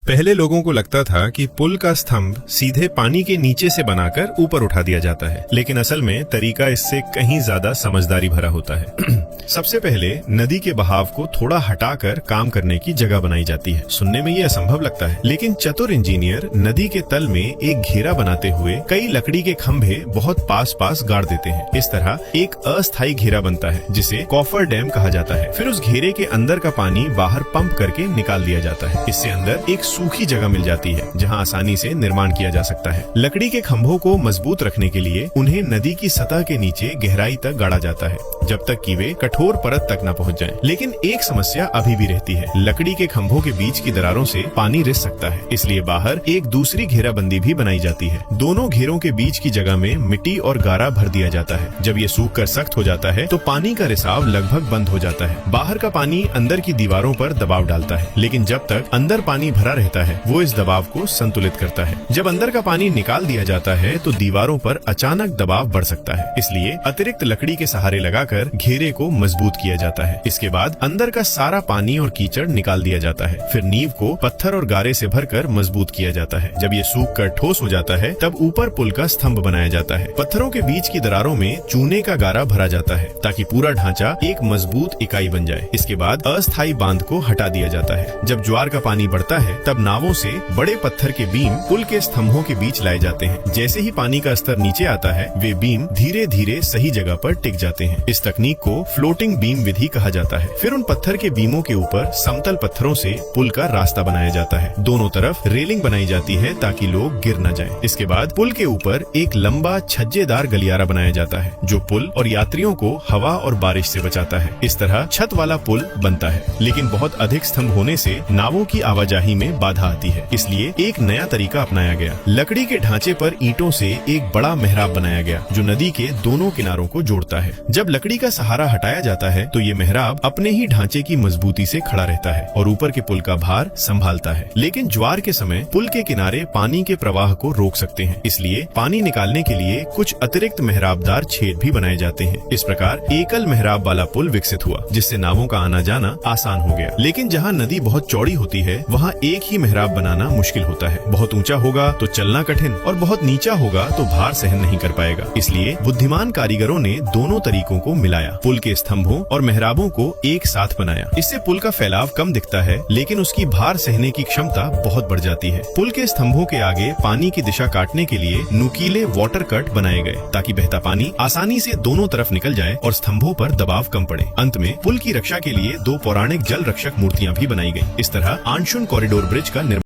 पहले लोगों को लगता था कि पुल का स्तंभ सीधे पानी के नीचे से बनाकर ऊपर उठा दिया जाता है, लेकिन असल में तरीका इससे कहीं ज्यादा समझदारी भरा होता है। सबसे पहले नदी के बहाव को थोड़ा हटाकर काम करने की जगह बनाई जाती है। सुनने में ये असंभव लगता है, लेकिन चतुर इंजीनियर नदी के तल में एक घेरा बनाते हुए कई लकड़ी के खंभे बहुत पास पास गाड़ देते हैं। इस तरह एक अस्थायी घेरा बनता है जिसे कॉफर डैम कहा जाता है। फिर उस घेरे के अंदर का पानी बाहर पंप करके निकाल दिया जाता है। इससे अंदर एक सूखी जगह मिल जाती है जहां आसानी से निर्माण किया जा सकता है। लकड़ी के खंभों को मजबूत रखने के लिए उन्हें नदी की सतह के नीचे गहराई तक गाड़ा जाता है, जब तक कि वे कठोर परत तक न पहुंच जाएं। लेकिन एक समस्या अभी भी रहती है, लकड़ी के खंभों के बीच की दरारों से पानी रिस सकता है, इसलिए बाहर एक दूसरी घेराबंदी भी बनाई जाती है। दोनों घेरों के बीच की जगह में मिट्टी और गारा भर दिया जाता है। जब ये सूख कर सख्त हो जाता है तो पानी का रिसाव लगभग बंद हो जाता है। बाहर का पानी अंदर की दीवारों पर दबाव डालता है, लेकिन जब तक अंदर पानी भरा रहता है वो इस दबाव को संतुलित करता है। जब अंदर का पानी निकाल दिया जाता है तो दीवारों पर अचानक दबाव बढ़ सकता है, इसलिए अतिरिक्त लकड़ी के सहारे लगाकर घेरे को मजबूत किया जाता है। इसके बाद अंदर का सारा पानी और कीचड़ निकाल दिया जाता है। फिर नींव को पत्थर और गारे से भरकर मजबूत किया जाता है। जब ये सूख कर ठोस हो जाता है तब ऊपर पुल का स्तंभ बनाया जाता है। पत्थरों के बीच की दरारों में चूने का गारा भरा जाता है ताकि पूरा ढांचा एक मजबूत इकाई बन जाए। इसके बाद अस्थायी बांध को हटा दिया जाता है। जब ज्वार का पानी बढ़ता है तब नावों से बड़े पत्थर के बीम पुल के स्तंभों के बीच लाए जाते हैं। जैसे ही पानी का स्तर नीचे आता है वे बीम धीरे धीरे सही जगह पर टिक जाते हैं। इस तकनीक को फ्लोटिंग बीम विधि कहा जाता है। फिर उन पत्थर के बीमों के ऊपर समतल पत्थरों से पुल का रास्ता बनाया जाता है। दोनों तरफ रेलिंग बनाई जाती है ताकि लोग गिर न जाएं। इसके बाद पुल के ऊपर एक लंबा छज्जेदार गलियारा बनाया जाता है जो पुल और यात्रियों को हवा और बारिश से बचाता है। इस तरह छत वाला पुल बनता है, लेकिन बहुत अधिक स्तंभ होने से नावों की आवाजाही में बाधा आती है, इसलिए एक नया तरीका अपनाया गया। लकड़ी के ढांचे पर ईंटों से एक बड़ा मेहराब बनाया गया जो नदी के दोनों किनारों को जोड़ता है। जब लकड़ी का सहारा हटाया जाता है तो ये मेहराब अपने ही ढांचे की मजबूती से खड़ा रहता है और ऊपर के पुल का भार संभालता है। लेकिन ज्वार के समय पुल के किनारे पानी के प्रवाह को रोक सकते हैं, इसलिए पानी निकालने के लिए कुछ अतिरिक्त मेहराबदार छेद भी बनाए जाते हैं। इस प्रकार एकल मेहराब वाला पुल विकसित हुआ, जिससे नावों का आना जाना आसान हो गया। लेकिन जहाँ नदी बहुत चौड़ी होती है वहाँ एक ही मेहराब बनाना मुश्किल होता है। बहुत ऊंचा होगा तो चलना कठिन और बहुत नीचा होगा तो भार सहन नहीं कर पाएगा। इसलिए बुद्धिमान कारीगरों ने दोनों तरीकों को मिलाया, पुल के स्तंभों और मेहराबों को एक साथ बनाया। इससे पुल का फैलाव कम दिखता है, लेकिन उसकी भार सहने की क्षमता बहुत बढ़ जाती है। पुल के स्तंभों के आगे पानी की दिशा काटने के लिए नुकीले वाटर कट बनाए गए ताकि बहता पानी आसानी से दोनों तरफ निकल जाए और स्तंभों पर दबाव कम पड़े। अंत में पुल की रक्षा के लिए 2 पौराणिक जल रक्षक मूर्तियां भी बनाई गई। इस तरह आनशुन कॉरिडोर ब्रिज का निर्माण